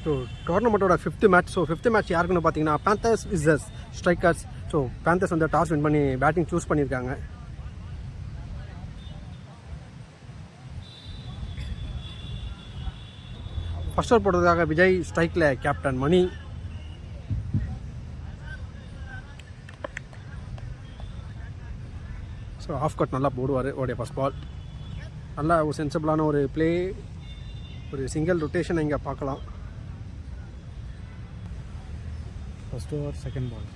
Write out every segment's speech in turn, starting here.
So டோர்னமெண்ட்டோட 5th match. So 5th match யாருக்குன்னு பார்த்தீங்கன்னா Panthers versus Strikers. So Panthers வந்து டாஸ் வின் பண்ணி பேட்டிங் சூஸ் பண்ணியிருக்காங்க. ஃபர்ஸ்ட் ஓவர் போடுறதுக்காக விஜய், ஸ்ட்ரைக்கில் captain Mani. So off cut நல்லா போடுவார் ஓடைய ஃபர்ஸ்ட் பால். நல்லா ஒரு சென்சிபிளான ஒரு ப்ளே, ஒரு சிங்கிள் ரொட்டேஷன் இங்கே பார்க்கலாம். First over second ball.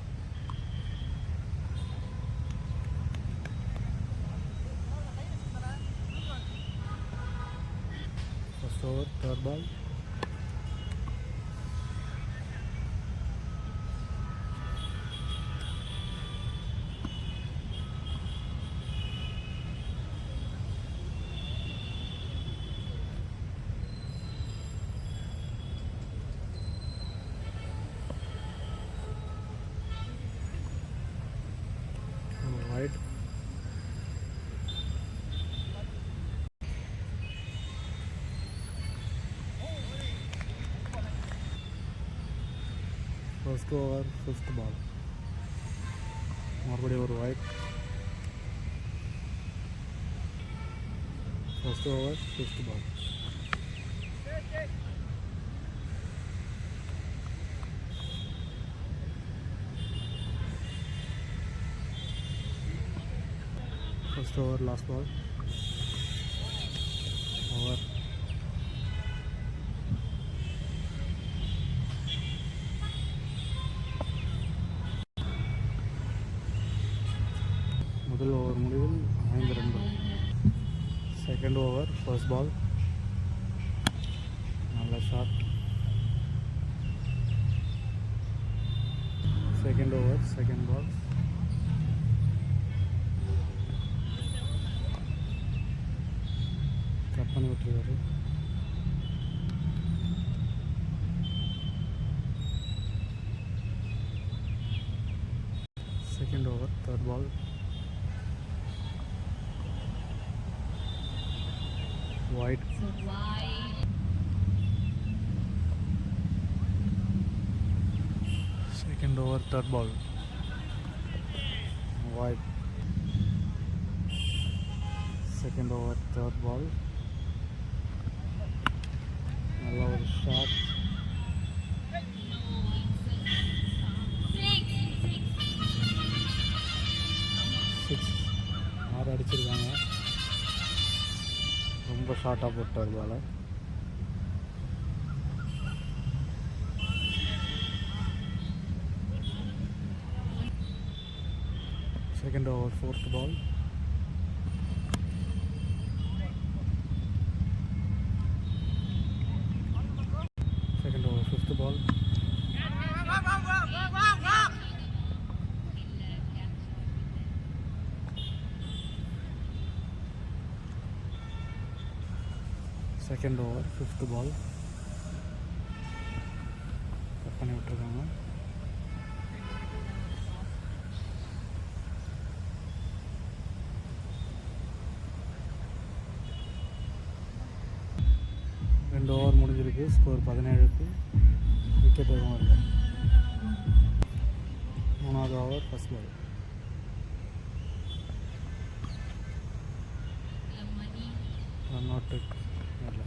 First over third ball. Right. First over, 5th ball. மறுபடியும் ஒரு wide. First over, 5th ball. First over, last ball. Over. முதல் ஓவர் முடிவில் 5 ரன்கள். Second over first ball. நல்ல shot. Second over second ball. Cut பண்ணி விட்டுருக்காரு. Second over third ball. Wide. Second over third ball. Wide. Second over third ball. நல்ல ஒரு shot. Six 6 அடிச்சிருக்காங்க. ரொம்ப ஷார்ட்டாக போட்டார் ball. Second over fourth ball. Second over fifth ball. Second over fifth ball. Cut பண்ணி விட்டுருக்காங்க. ரெண்டு ஓவர் முடிஞ்சிருக்கு. ஸ்கோர் 17க்கு. விக்கெட் எதுவும் இல்லை. மூணாவது over first ball. Run out இல்லை.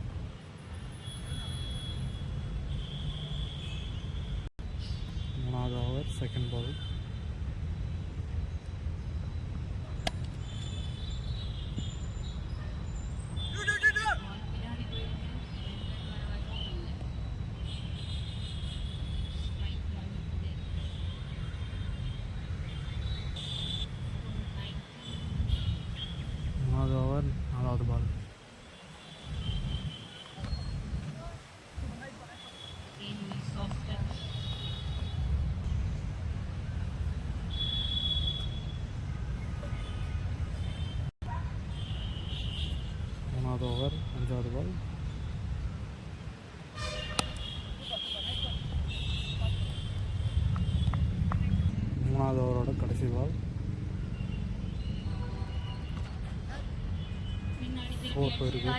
மூணாவது ஓவர் செகண்ட் பால். மூணாவது ஓவர் நாலாவது பால். மூணாவது ஓவர் அஞ்சாவது பால். மூணாவது ஓவரோட கடைசி பால். 4 போயிருக்கு.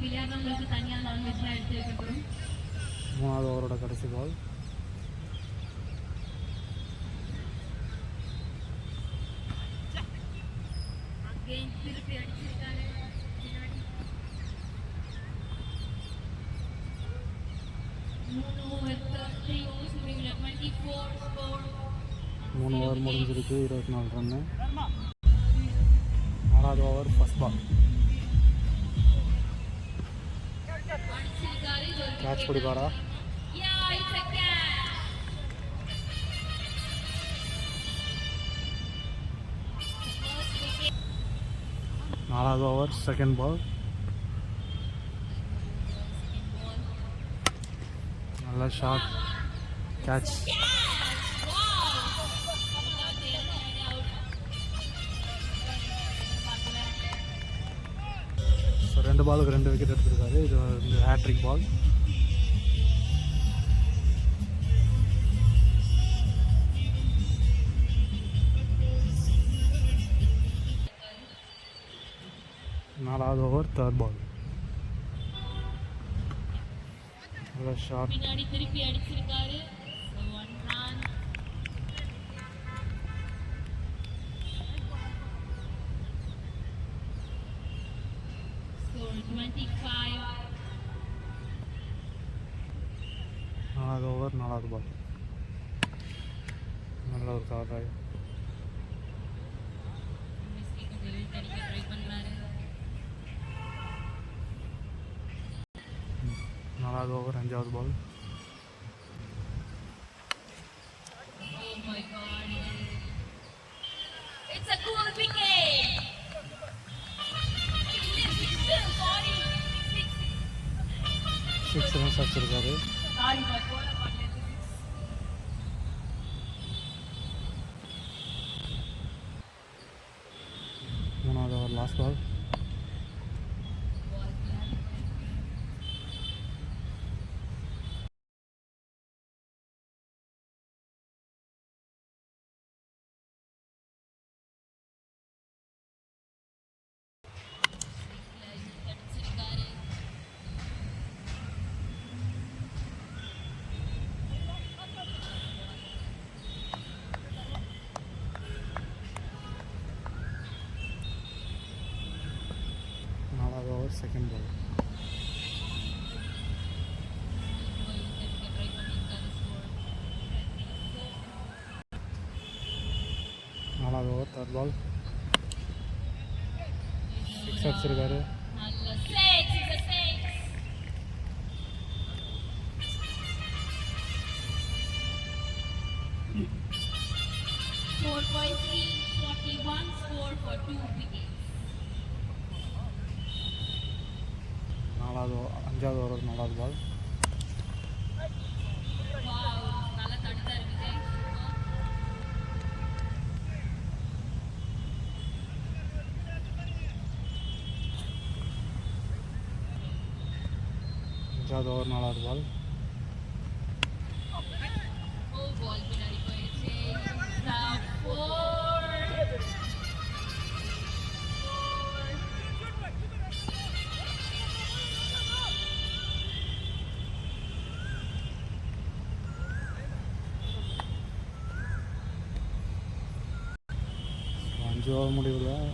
விளையாடுறவங்களுக்கு தனியாக நான்வெஜ்லாம் எடுத்து வைக்கப்படும். மூணாவது ஓவரோட கடைசி பால். திருப்பி அடிச்சிருக்காரு. 3 ஓவர் முடிஞ்சிருக்கு. 24 ரன்னு. 4வது ஓவர் ஃபர்ஸ்ட் பால். கேட்ச் பிடிப்பாரா? 4வது ஓவர் செகண்ட் பால். நல்ல ஷாட். கேட்ச். ஸோ 2 பாலுக்கு 2 விக்கெட் எடுத்திருக்காரு. இது ஹேட்ரிக் பால். நாலாவது ஓவர் தேர்ட் பால். நல்ல ஷாட். பின்னாடி திருப்பி அடிச்சிருக்காரு. 1 ரன். Score 25. 4வது ஓவர் 4வது பால். நல்ல ஒரு கவர். ட்ரை பண்றாரு. 4வது ஓவர் 5வது ball. Oh my God! It's a cool wicket. 6 runs அடிச்சிருக்காரு. Sorry, but போல பண்ணல. 3வது over last ball. Second ball. நாலாவது ஓவர் தேர்ட் பால். 6 அடிச்சிருக்காரு. நல்ல six. It's a six. Score for 41. Score for 2 wickets. 5வது ஓவர் 4வது பால். Wow, நல்ல தடுத்தாரு விஜய். 5வது ஓவர் 4வது பால். பால் பின்னாடி போயிடுச்சு. 4. அஞ்சு ஓவர் முடிவில்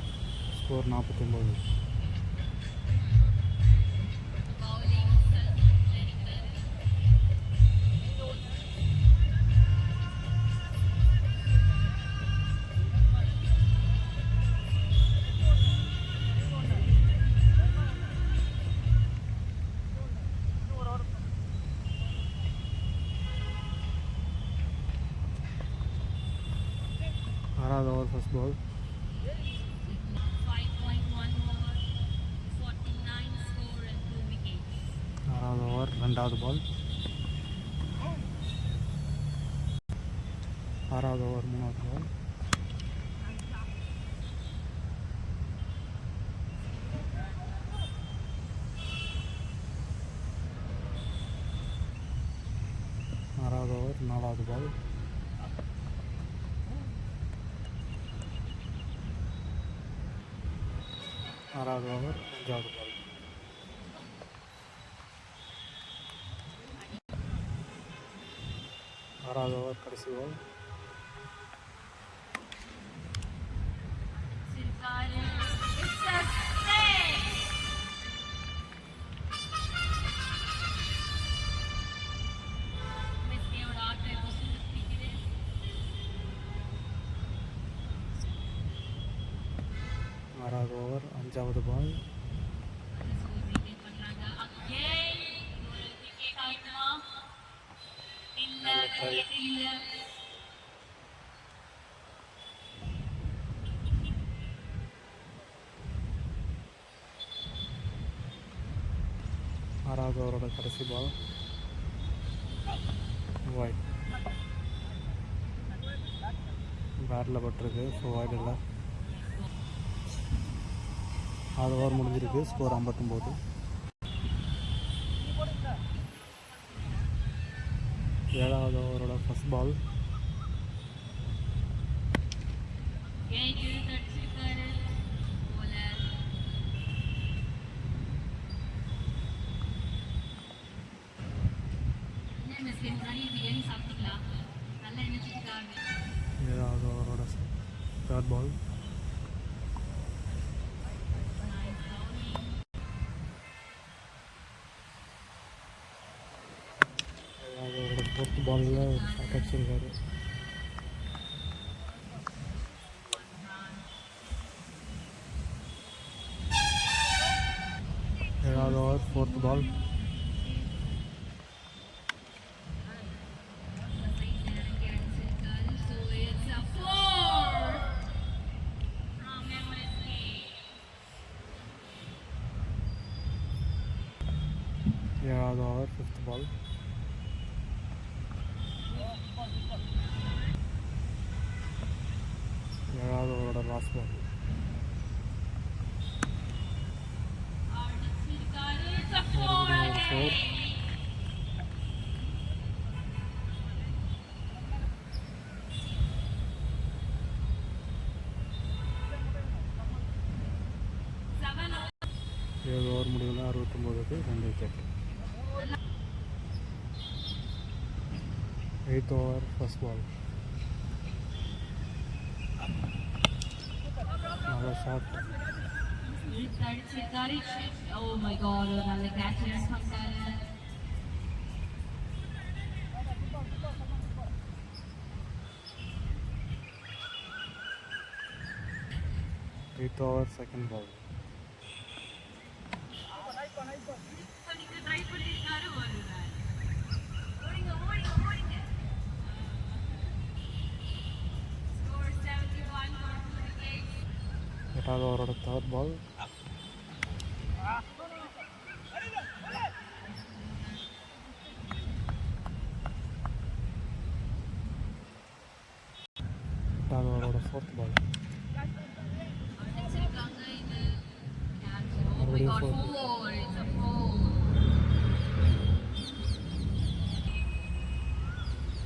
ஸ்கோர் 49. ஆறாவது over first ball. 5.1 over, 49 score and 2 wickets. ஆறாவது ஓவர் ரெண்டாவது பால். ஆறாவது ஓவர் மூணாவது பால். ஆறாவது ஓவர் நாலாவது பால். ஆறாவது ஓவர் அஞ்சாவது பால். 6வது ஓவர் கடைசி பால். It's a six. மிஸ்கியோட ஆட்டை புசுக்கு பிடிக்குது. 6வது ஓவர் 5வது பால். Repeat பண்றாங்க. Again ஒரு wicket ஆயிடுமா? இல்ல, wicket இல்ல. 6வது ஓவரோட கடைசி பால். வைட். பேட்டில் பட்டிருக்கு, ஸோ வைட் இல்லை. 6 ஓவர் முடிஞ்சிருக்கு, ஸ்கோர் 59. 7வது ஓவரோட ஃபர்ஸ்ட் பால். Again இழுத்தடிச்சிருக்காரு. bowler. என்ன மிஸ்கி முன்னாடி பிரியாணி சாப்பிட்டீங்களா? நல்லா நினைச்சிருக்காங்க. 7வது ஓவரோட தேர்ட் பால். Nice bowling. 7வது ஓவரோட ஃபோர்த் பாலில் ஒரு ஷாட் அடிச்சிருக்காரு. 7வது over fourth ball. So it's a four from MSK. 7வது ஓவர் ஃபிஃப்த் பால். 7வது ஓவரோட last ball. It's a four again. Seven. 7 over முடிவில் 69க்கு 2 wicket. 8th over first ball. நல்ல ஷாட். இழுத்தடிச்சிருக்காரு. Oh my god, ஒரு நல்ல catch பண்ணிட்டாரு. 8th ஓவர் செகண்ட் பால். படிக்க ட்ரை பண்ணிருக்காரு. ஒரு run. ஓடிங்க ஓடிங்க ஓடிங்க. Score 71 for 2 wickets. 8வது ஓவரோட தேர்ட் பால். எட்டாவது ஓவரோட ஃபோர்த் பால். அடிச்சிருக்காங்க இது. Catch. Oh my மறுபடியும் god, four. four. It's a four.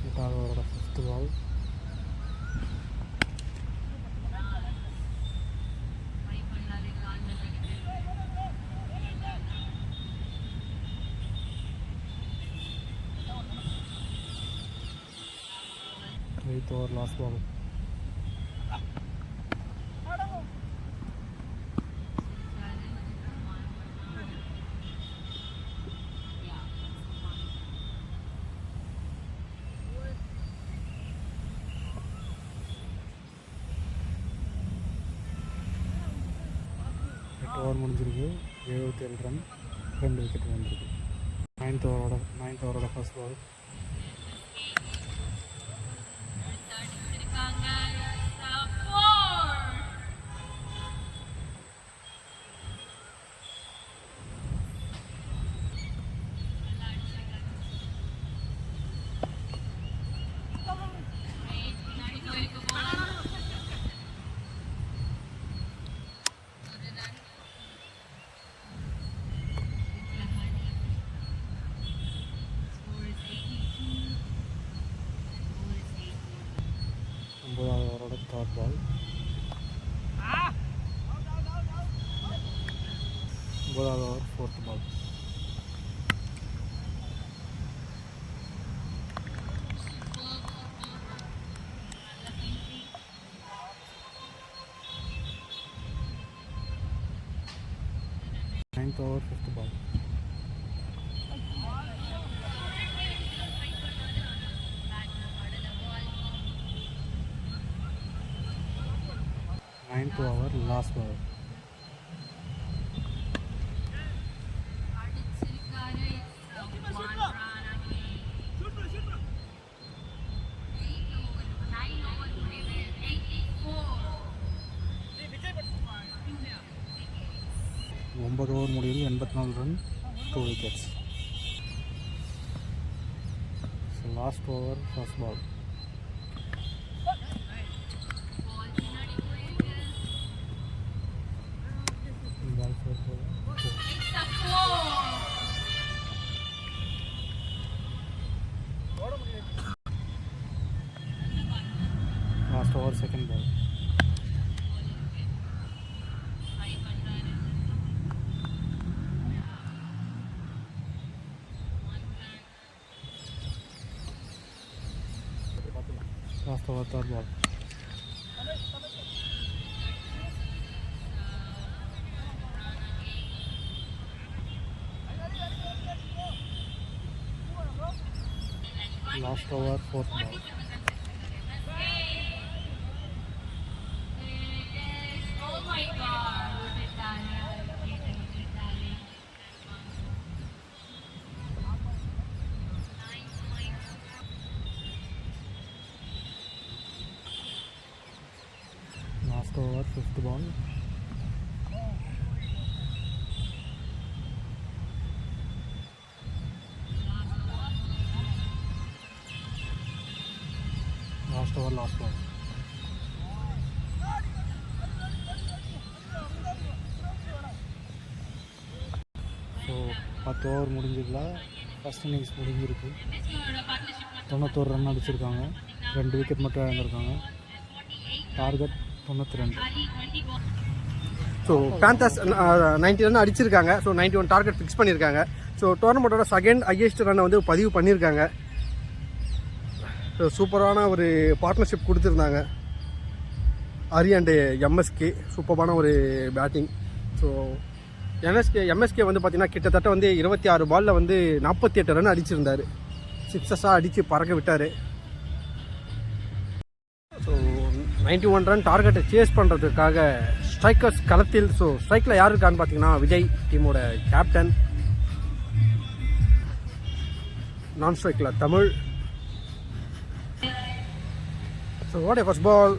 8வது ஓவரோட ஃபிஃப்த் பால். ட்ரை பண்ணாரு கால்ல அடிக்க. 8th ஓவர் லாஸ்ட் பால். ஓவர் முடிஞ்சிருக்கு. 77 ரன், 2 விக்கெட் வந்திருக்கு. 9th ஓவரோட first ball. அடிச்சிருக்காங்க. It's a four. நல்லா அடிச்சிருக்காரு. Right, பின்னாடி போயிருக்கு ball. ஒரு run. Score is 82. And goal is 18. 9வது ஓவரோட தேர்ட் பால். 9வது over fourth ball. Superb 9th over 5th ball. Ninth over, last ball. ஒன்பது ஓவர் முடிவில் 84 run, 2 wickets. So last over, first ball. Ball for last over, second ball. Last over, third ball. Last over, fourth ball. Oh my God. Last over, fifth ball. Last over, last ball. So 10 over முடிஞ்சதில் first innings முடிஞ்சிருக்கு. 91 run அடிச்சிருக்காங்க, 2 wicket மட்டும் இழந்திருக்காங்க. Target 92. So Panthers 90 run அடிச்சிருக்காங்க. So 91 target fix பண்ணியிருக்காங்க. So டோர்னமெண்ட்டோட second highest ரன்னை வந்து பதிவு பண்ணியிருக்காங்க. ஸோ சூப்பரான ஒரு பார்ட்னர்ஷிப் கொடுத்துருந்தாங்க ஹரி அண்டு எம்எஸ்கே. சூப்பரான ஒரு பேட்டிங். ஸோ எம்எஸ்கே வந்து பார்த்திங்கன்னா கிட்டத்தட்ட வந்து 26 பாலில் வந்து 48 ரன் அடிச்சிருந்தார். சிக்ஸஸாக அடித்து பறக்க விட்டார். ஸோ 91 ரன் டார்கெட்டை சேஸ் பண்ணுறதுக்காக ஸ்ட்ரைக்கர்ஸ் களத்தில். ஸோ ஸ்ட்ரைக்கில் யார் இருக்கான்னு பார்த்தீங்கன்னா விஜய், டீமோட கேப்டன். நான் ஸ்ட்ரைக்கில் Tamil. So what first ball.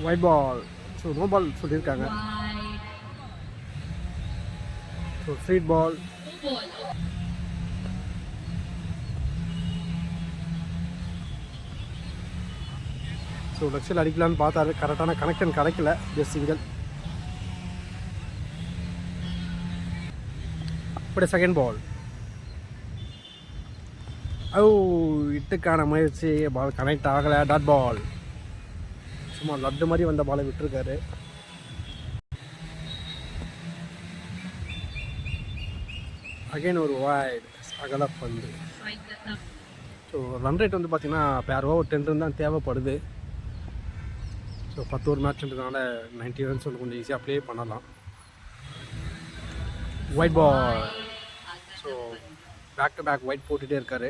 Wide ball. So no ball சொல்லியிருக்காங்க. So street ball. ஸோ லட்சியில் அடிக்கலான்னு பார்த்தாரு, கரெக்டான கனெக்ஷன் கிடைக்கல. Just single. அப்படியே செகண்ட் பால். இட்டுக்கான முயற்சி, பால் கனெக்ட் ஆகலை. Dot ball. சும்மா லட்டு மாதிரி வந்த பாலை விட்டுருக்காரு. அகைன் ஒரு வைட் அகலப்பந்து. ஸோ ரன் ரேட் வந்து பார்த்திங்கன்னா பேர் ஓவர் 10 ரன் தான் தேவைப்படுது. ஸோ 10 ஓவர் மேட்ச்ன்றதுனால 90 ரன்ஸ் வந்து கொஞ்சம் ஈஸியாக ப்ளே பண்ணலாம். Wide ball. So back to back wide போட்டுகிட்டே இருக்கார்.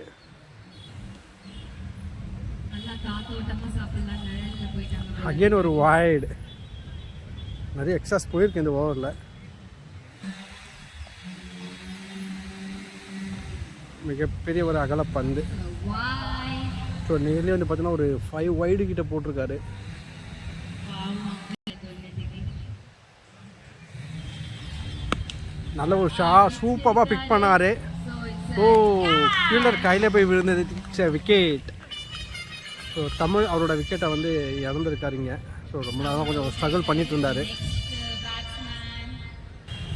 அகெயின் ஒரு வைடு. நிறைய எக்ஸாஸ் போயிருக்கு இந்த ஓவரில். மிகப்பெரிய ஒரு அகலப்பந்து. ஸோ நேர்லேயே வந்து பார்த்தீங்கன்னா ஒரு 5 வைடு கிட்ட போட்டிருக்காரு. நல்ல ஒரு சூப்பராக பிக் பண்ணார். ஸோ ஃபீல்டர் கையில் போய் விழுந்தது விக்கெட். ஸோ தமிழ் அவரோட விக்கெட்டை வந்து இறந்துருக்காருங்க. ஸோ ரொம்ப நேரம் கொஞ்சம் ஸ்ட்ரகிள் பண்ணிட்டு இருந்தார்.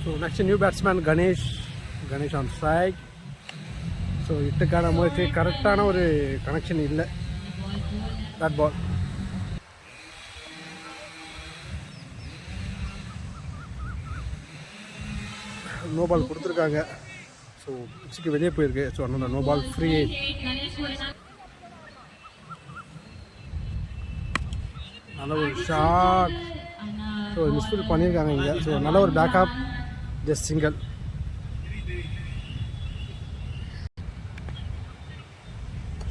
So next new batsman Ganesh on strike. So இட்டுக்கான முயற்சி, கரெக்டான ஒரு கனெக்ஷன் இல்லை. Dot ball. நோ பால் கொடுத்துருக்காங்க. ஸோ பிச்சுக்கு வெளியே போயிருக்கு. ஸோ அதனால் நோ பால் ஃப்ரீ. நல்ல ஒரு ஷாட். ஸோ மிஸ்ஃபீல் பண்ணியிருக்காங்க இங்கே. ஸோ நல்ல ஒரு பேக்கப், ஜஸ்ட் சிங்கிள்.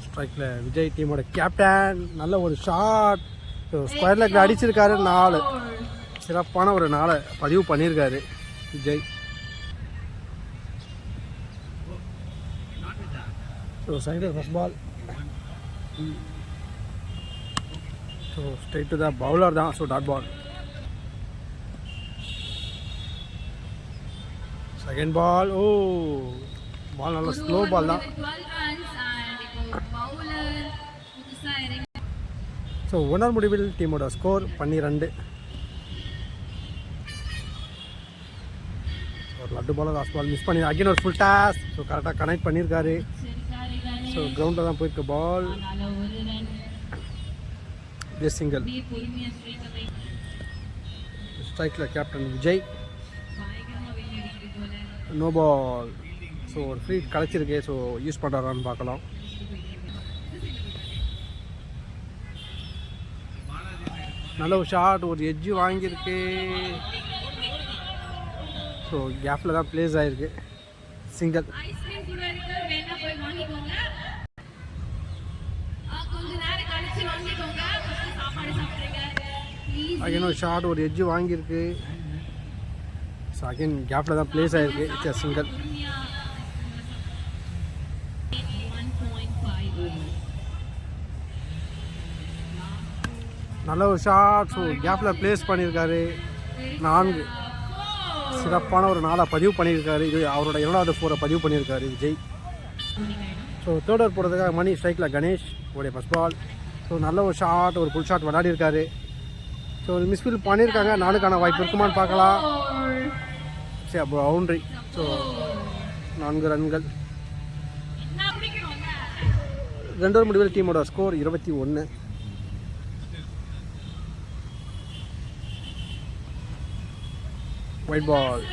ஸ்ட்ரைக்கில் விஜய் டீமோட கேப்டன், நல்ல ஒரு ஷாட். ஸோ ஸ்கொயர் லெக்கில் அடிச்சிருக்காரு. 4 சிறப்பான ஒரு 4 பதிவு பண்ணியிருக்காரு Vijay. So side first ball. So straight to the bowler தான். So dot ball. Second ball. Oh ball நல்ல ஸ்லோ பால் தான். ஸோ ஒன்னர் முடிவில் டீமோட ஸ்கோர் 12. ஒரு லட்டு பால் லாஸ்ட் பால் மிஸ் பண்ணி அகைன் ஒரு ஃபுல் டாஸ். ஸோ கரெக்டாக கனெக்ட் பண்ணியிருக்காரு. ஸோ கிரவுண்டில் தான் போயிருக்க பால். Just single. ஸ்ட்ரைக்கில் captain Vijay. No ball. So ஒரு ஃப்ரீ கிடச்சிருக்கு. ஸோ யூஸ் பண்ணுறாரான்னு பார்க்கலாம். நல்ல ஒரு ஷாட், ஒரு எட்ஜு வாங்கியிருக்கு. ஸோ கேப்பில் தான் ப்ளேஸ் ஆகிருக்கு. சிங்கிள். அகைன் ஒரு ஷாட், ஒரு எட்ஜு வாங்கியிருக்கு. ஸோ அகைன் கேப்பில் தான் ப்ளேஸ் ஆகிருக்கு. It's single. நல்ல ஒரு ஷாட். ஸோ கேப்பில் ப்ளேஸ் பண்ணியிருக்காரு. 4 சிறப்பான ஒரு 4 பதிவு பண்ணியிருக்காரு. இது அவரோட 2வது 4 பதிவு பண்ணியிருக்காரு விஜய். ஸோ தேர்ட் ஓவர் போடுறதுக்காக மணி. ஸ்ட்ரைக்கில் கணேஷ் உடைய ஃபர்ஸ்ட் பால். ஸோ நல்ல ஒரு ஷாட், ஒரு ஃபுல் ஷாட் விளையாடிருக்காரு. ஸோ ஒரு மிஸ்ஃபீல் பண்ணியிருக்காங்க. 4க்கான வாய்ப்பு இருக்குமான்னு பார்க்கலாம். சரி பவுண்ட்ரி. ஸோ 4 ரன்கள். 2 ஓவர் முடிவில் டீமோட ஸ்கோர் 21. White ball.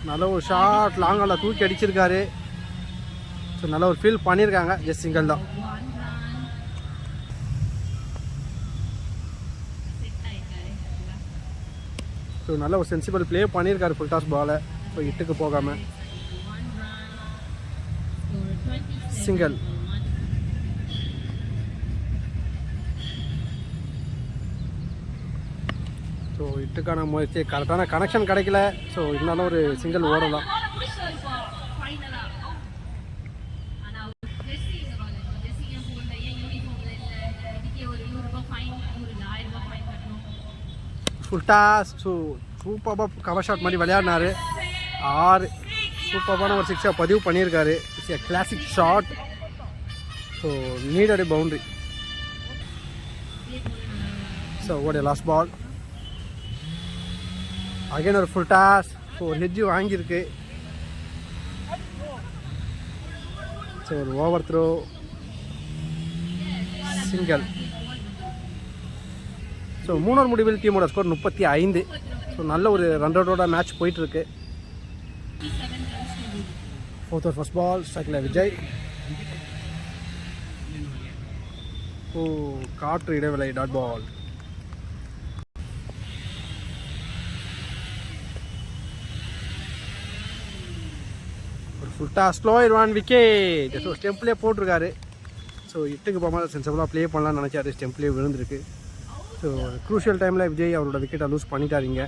நல்ல ஒரு ஷாட், லாங்கால தூக்கி அடிச்சிருக்காரு. ஸோ நல்ல ஒரு ஃபீல் பண்ணியிருக்காங்க. ஜஸ்ட் சிங்கிள் தான். ஸோ நல்ல ஒரு சென்சிபிள் ப்ளே பண்ணியிருக்காரு ஃபுல் டாஸ் பாலை. ஸோ இட்டுக்கு போகாமல் சிங்கிள். ஸோ இட்டுக்கான முயற்சி, கரெக்டான கனெக்ஷன் கிடைக்கல. ஸோ இருந்தாலும் ஒரு சிங்கிள் ஓடலாம். Full toss. ஸோ சூப்பராக கவர் ஷாட் மாதிரி விளையாடினார். 6 சூப்பரான ஒரு 6 பதிவு பண்ணியிருக்காரு. It's a classic shot. So needed boundary. So ஓடைய லாஸ்ட் பால். அகைன் ஒரு ஃபுல் டாஸ். ஸோ ஒரு ஹெட்ஜு வாங்கியிருக்கு. ஸோ ஒரு over throw, single. So 3 over முடிவில் டீமோட ஸ்கோர் 35. ஸோ நல்ல ஒரு ரன் ரேட்டோட மேட்ச் போயிட்டுருக்கு. 4th over first ball. ஸ்ட்ரைக்கில் விஜய். ஓ காற்று இடைவேளை. Dot ball. Full toss, slow 1 wicket. So ஸ்டெம்ப்லேயே போட்டிருக்காரு. ஸோ இட்டுக்கு போகாமல் சென்சிபிளாக ப்ளே பண்ணலாம்னு நினச்சாரு. ஸ்டெம்ப்லேயே விழுந்திருக்கு. ஸோ க்ரூஷியல் டைமில் விஜய் அவரோட விக்கெட்டை லூஸ் பண்ணிட்டாருங்க.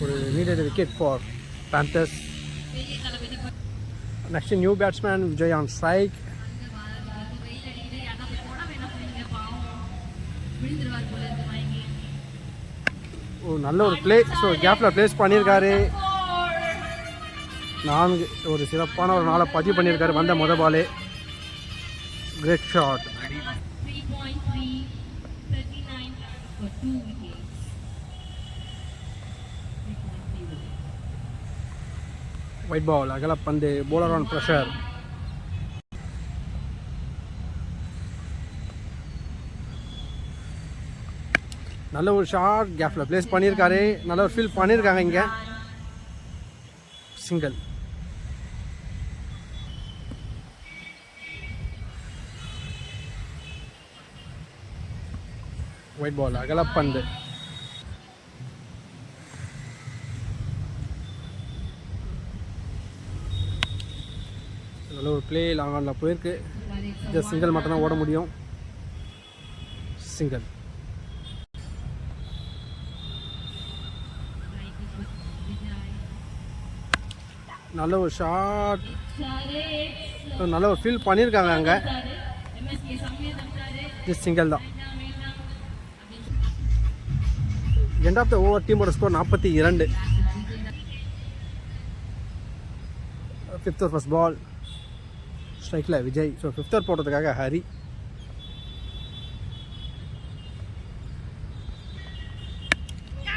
ஒரு needed wicket for Panthers. Next new batsman Vijay on strike. Oh நல்ல ஒரு ப்ளே. ஸோ கேப்பில் ப்ளேஸ் பண்ணியிருக்காரு. 4 ஒரு சிறப்பான ஒரு 4 பதிவு பண்ணியிருக்காரு. வந்த மொதல் பாலே கிரேட் ஷாட். Wide ball. அகலப்பந்து. bowler on pressure. நல்ல ஒரு ஷாட் கேப்பில் ப்ளேஸ் பண்ணியிருக்காரு. நல்ல ஒரு ஃபீல் பண்ணியிருக்காங்க இங்கே. சிங்கிள். White ball அகலப்பந்து. நல்ல ஒரு பிளே லாங் ஆனில் போயிருக்கு. ஜஸ்ட் சிங்கிள் மட்டும் தான் ஓட முடியும். சிங்கிள். நல்ல ஒரு ஷாட், நல்ல ஒரு ஃபீல் பண்ணியிருக்காங்க அங்கே. ஜஸ்ட் சிங்கிள் தான். எண்ட் ஆஃப் த ஓவர் டீமோட score 42. 5th over first ball. ஸ்ட்ரைக்கில் விஜய். ஸோ 5th ஓவர் போடுறதுக்காக ஹரி.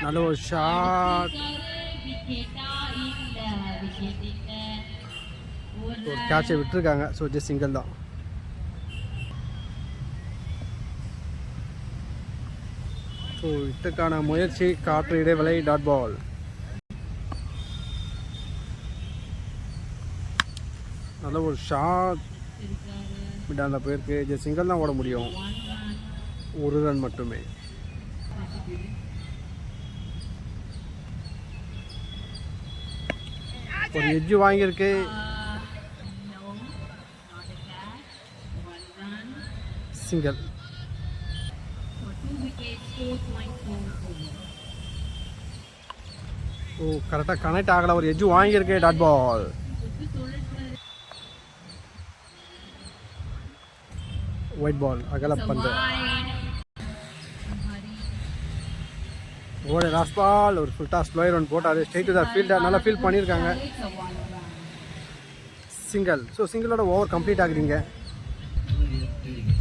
நல்ல ஒரு ஷாட், ஒரு கேட்சை விட்டுருக்காங்க. ஸோ ஜஸ்ட் சிங்கிள் தான். ஸோ இதுக்கான முயற்சி காற்று இடைவெளி டாட் பால். நல்ல ஒரு ஷாட் மிடானில் போயிருக்கு. ஜஸ்ட் சிங்கிள் தான் ஓட முடியும். ஒரு ரன் மட்டுமே. ஒரு எட்ஜு வாங்கியிருக்கு. சிங்கிள். ஓ கரெக்டாக கனெக்ட் ஆகலை. ஒரு எட்ஜு வாங்கியிருக்கு. Dot ball. ஒயிட் பால் அகலப்பந்து. ஓட லாஸ்ட் பால். ஒரு ஃபுல் டாஸ் ஸ்லோயர் ஒன் போட்டார். Straight to the fielder. நல்லா ஃபீல் பண்ணியிருக்காங்க. சிங்கிள். ஸோ சிங்கிளோட ஓவர் கம்ப்ளீட் ஆகுறீங்க.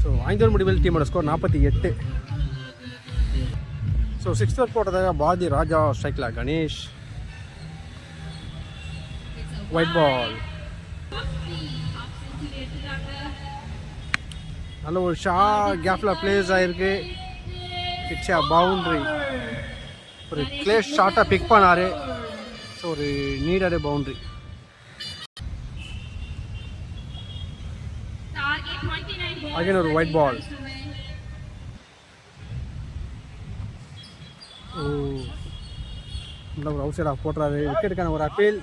ஸோ 5 ஓவர் முடிவில் டீமோட ஸ்கோர் 48. ஸோ 6th ஓவர் போட்டதாக பாதி ராஜா. ஸ்ட்ரைக்கில் கணேஷ். White ball. நல்ல ஒரு ஷாட் கேப்பில் பிளேஸ் ஆகிருக்கு. It's a boundary. ஒரு கிளேஸ் ஷார்ட்டாக பிக் பண்ணார். ஸோ ஒரு நீடட் பவுண்ட்ரி. அகைன் ஒரு ஒயிட் பால். ஓ நல்ல ஒரு அவுட் சைடாக போட்டுறாரு. விக்கெட்டுக்கான ஒரு appeal.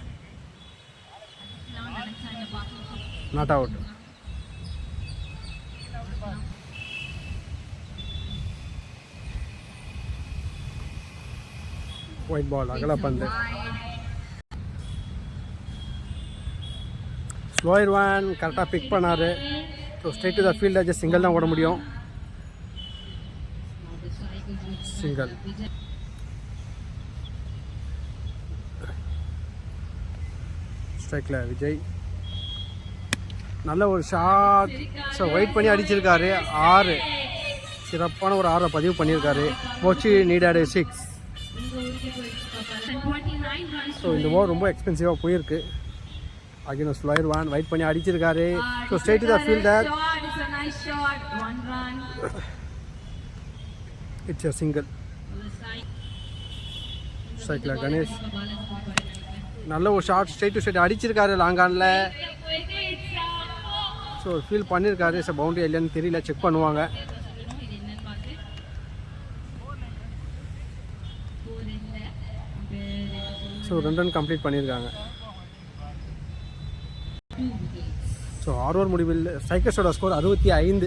Not out. Wide ball அகலப்பந்து. ஸ்லோயர் ஒன் கரெக்டாக பிக் பண்ணார். So straight to the fielder. Just single தான் ஓட முடியும். சிங்கிள். ஸ்ட்ரைக்கில் விஜய். நல்ல ஒரு ஷாட். ஸோ வெயிட் பண்ணி அடிச்சிருக்காரு. 6 சிறப்பான ஒரு 6 பதிவு பண்ணியிருக்காரு. மோச்சி நீடட் 6. ஸோ இந்த ஓவர் ரொம்ப எக்ஸ்பென்சிவாக போயிருக்கு. அகைன் ஸ்லோயர் ஒன் வெயிட் பண்ணி அடிச்சிருக்காரு. So straight to the fielder. It's a single. ஸ்ட்ரைக்கில் கணேஷ். நல்ல ஒரு ஷாட் ஸ்ட்ரெயிட் டு ஸ்ட்ரெயிட் அடிச்சிருக்காரு லாங் ஆனில். ஸோ ஃபீல் பண்ணியிருக்காரு. ஸோ பவுண்டரி இல்லைன்னு தெரியல. செக் பண்ணுவாங்க. ஸோ 2 ரன் கம்ப்ளீட் பண்ணியிருக்காங்க. ஸோ 6 ஓவர் முடிவில் ஸ்ட்ரைக்கர்ஸோட score 65.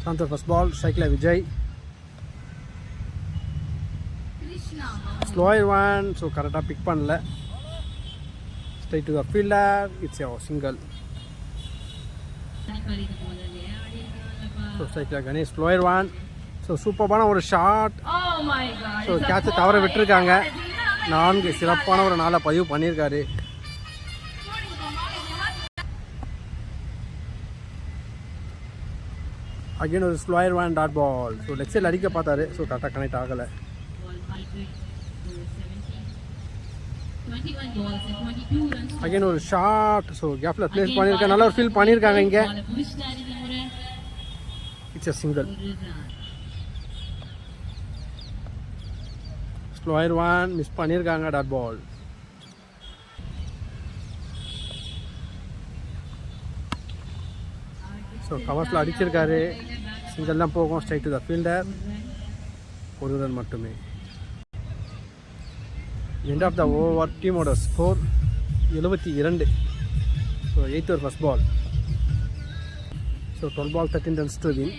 7th over first ball. ஸ்ட்ரைக்கில் விஜய். Slower one. ஸோ கரெக்டாக பிக் பண்ணல. Straight to the fielder. It's a single. So ஸ்ட்ரைக்கில் கணேஷ். Slower one. ஸோ சூப்பரான ஒரு ஷாட். ஸோ கேட்சை தவற விட்டுருக்காங்க. 4 சிறப்பான ஒரு 4 பதிவு பண்ணியிருக்காரு. அகைன் ஒரு slower one dot ball. So leg சைடில் அடிக்க பார்த்தாரு. ஸோ கரெக்டாக கனெக்ட் ஆகலை. அகைன் ஒரு ஷாட். ஸோ கேப்பில் பிளேஸ் பண்ணியிருக்காங்க. நல்லா ஒரு ஃபீல் பண்ணியிருக்காங்க இங்கே. It's a single. Slower one miss பண்ணியிருக்காங்க. Dot ball. ஸோ கவர்ஸில் அடிச்சிருக்காரு. சிங்கிள் தான் போகும். Straight to the fielder. ஒரு ரன் மட்டுமே. எண்ட் ஆஃப் த ஓவர் டீமோட score 72. So 8th over first ball. So 12 ball 13 runs to win.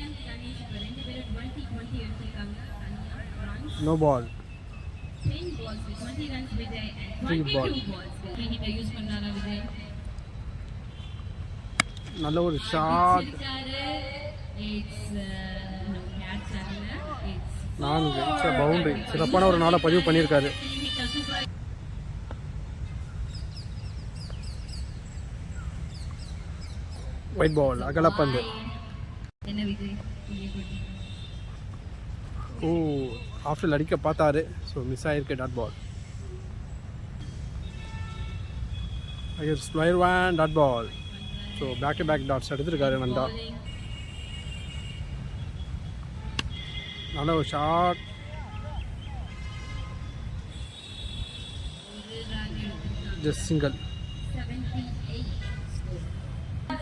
No ball. 10 balls with 20 runs Vijay and 3 ball. 22 balls with 3 hitter use பண்ணாரா Vijay. நல்ல ஒரு shot. It's no catch ஆகல. It's 4 boundary. சிறப்பான ஒரு நாளை பதிவு பண்ணியிருக்காரு. ஒயிட் பால் அகலப்பந்து. என்ன விஜய் ஓ ஆஃப்ல அடிக்க பார்த்தாரு. ஸோ மிஸ் ஆயிருக்கு. Dot ball. Iyer slower one dot ball. So back to back dots எடுத்திருக்காரு நந்தா. நல்ல ஒரு shot. Just single.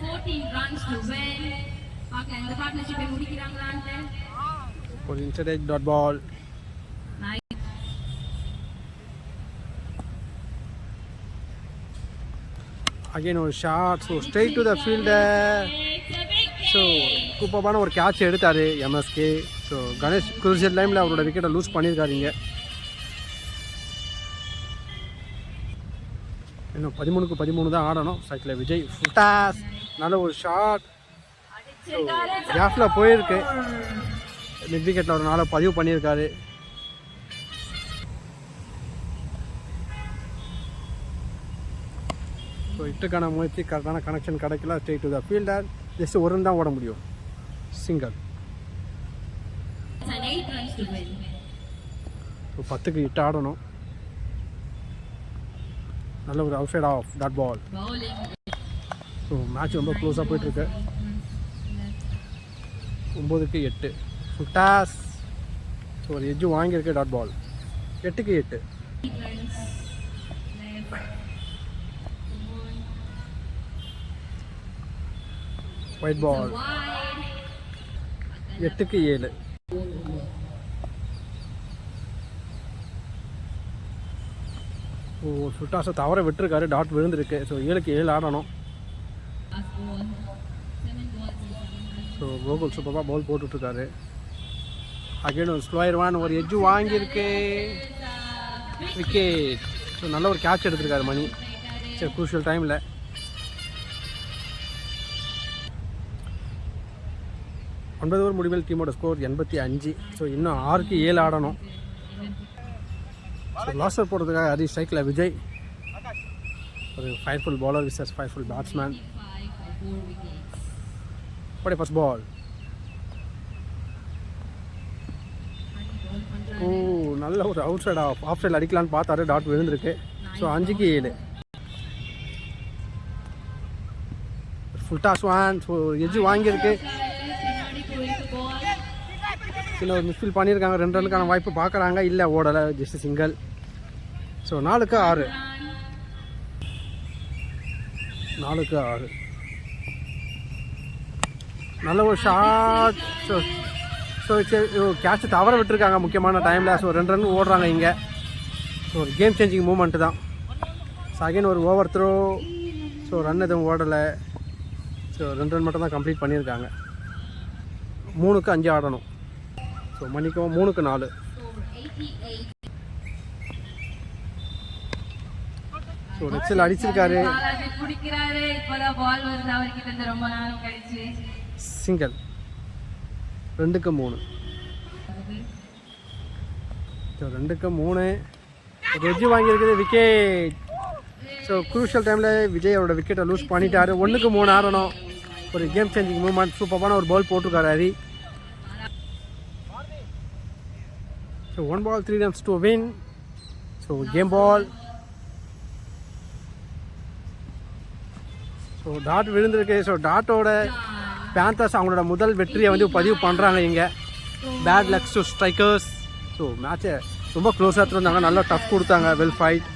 14 runs to win. பார்க்கலாம் இந்த பார்ட்னர்ஷிப்பை முடிக்கிறாங்களான்னு. ஒரு இன்சைட் டாட் பால். அகைன் ஒரு shot. So straight to the fielder. So சூப்பரான ஒரு கேட்ச் எடுத்தார் எம்எஸ்கே. ஸோ கணேஷ் குருஜர் டைமில் அவரோட விக்கெட்டை லூஸ் பண்ணியிருக்காருங்க. இன்னும் 13க்கு 13 தான் ஆடணும். சைக்கிளில் விஜய் ஃபுட்டாஸ். நல்ல ஒரு ஷாட். ஸோ கேஃபில் போயிருக்கு. மிட் விக்கெட்டில் ஒரு நாளை பதிவு பண்ணியிருக்காரு. ஸோ இட்டுக்கான முயற்சி கரெக்டான கனெக்ஷன் கிடைக்கல. Straight to the fielder. Just ஒரு ரன் தான் ஓட முடியும். சிங்கிள். ஸோ 10க்கு 8 ஆடணும். நல்ல ஒரு outside off dot ball. So match ரொம்ப க்ளோஸாக போயிட்டுருக்கு. 9க்கு 8 ஃபுட்டாஸ். ஸோ ஒரு எஜ்ஜு வாங்கியிருக்கு. Dot ball. 8க்கு 8. Wide ball. 8க்கு 7. ஓ ஃபுட்டாஸை தவற விட்டுருக்காரு. டாட் விழுந்திருக்கு. ஸோ 7க்கு 7 ஆடணும். ஸோ கோகுல் சூப்பராக பால் போட்டுட்ருக்காரு. அகைன் ஒரு ஸ்லோயர் ஒன். ஒரு எஜ்ஜு வாங்கியிருக்கு. விக்கெட். ஸோ நல்ல ஒரு கேட்ச் எடுத்திருக்காரு மணி. சரி க்ரூஷியல் டைமில். ஒன்பது ஓவர் முடிவில் டீமோட ஸ்கோர் 85. ஸோ இன்னும் 6க்கு 7 ஆடணும். ஸோ லாஸ்டர் போடுறதுக்காக ஹரி ஸ்ட்ரைக்கில் விஜய். ஒரு ஃபயர்ஃபுல் பாலர் விசஸ் ஃபயர்ஃபுல் பேட்ஸ்மேன். படை ஃபர்ஸ்ட் பால். ஓ நல்ல ஒரு அவுட் சைட் ஆஃப் சைடில் அடிக்கலான்னு பார்த்தாரு. டாட் விழுந்திருக்கு. ஸோ 5க்கு 7. Full toss one. So edge வாங்கியிருக்கு. சின்ன ஒரு மிஸ்ஃபீல் பண்ணியிருக்காங்க. 2 ரன்னுக்கான வாய்ப்பு பார்க்குறாங்க. இல்லை ஓடலை. Just single. ஸோ 4க்கு 6. 4க்கு 6. நல்ல ஒரு ஷாட். ஸோ கேட்ச் தவற விட்டுருக்காங்க முக்கியமான டைமில். ஸோ 2 ரன் ஓடுறாங்க இங்கே. ஸோ ஒரு கேம் சேஞ்சிங் மூமெண்ட்டு தான். ஸோ அகைன் ஒரு ஓவர் த்ரோ. ஸோ ரன் எதுவும் ஓடலை. ஸோ 2 ரன் மட்டும் தான் கம்ப்ளீட் பண்ணியிருக்காங்க. 3க்கு 5 ஆடணும். ஸோ மணிக்கும் 3க்கு 4. ஸோ நெக்ஸ்டில் அடிச்சிருக்காரு. சிங்கிள். 2க்கு 3. ஸோ 2க்கு 3. வெஜ்ஜு வாங்கியிருக்குது. விக்கெட். ஸோ க்ரூஷியல் டைமில் விஜய் அவரோட விக்கெட்டை லூஸ் பண்ணிட்டாரு. 1க்கு 3 ஆடணும். ஒரு கேம் சேஞ்சிங் மூவ்மெண்ட். சூப்பரான ஒரு பால் போட்டிருக்காரு Hari. So 1 ball 3 runs to win. So game ball. So dot விழுந்திருக்கு. ஸோ டாட்டோட பேந்தர்ஸ் அவங்களோட முதல் வெற்றியை வந்து பதிவு பண்ணுறாங்க இங்கே. Bad lucks to strikers. So மேட்சை ரொம்ப க்ளோஸாக இருந்தாங்க. நல்லா டஃப் கொடுத்தாங்க. Well fight.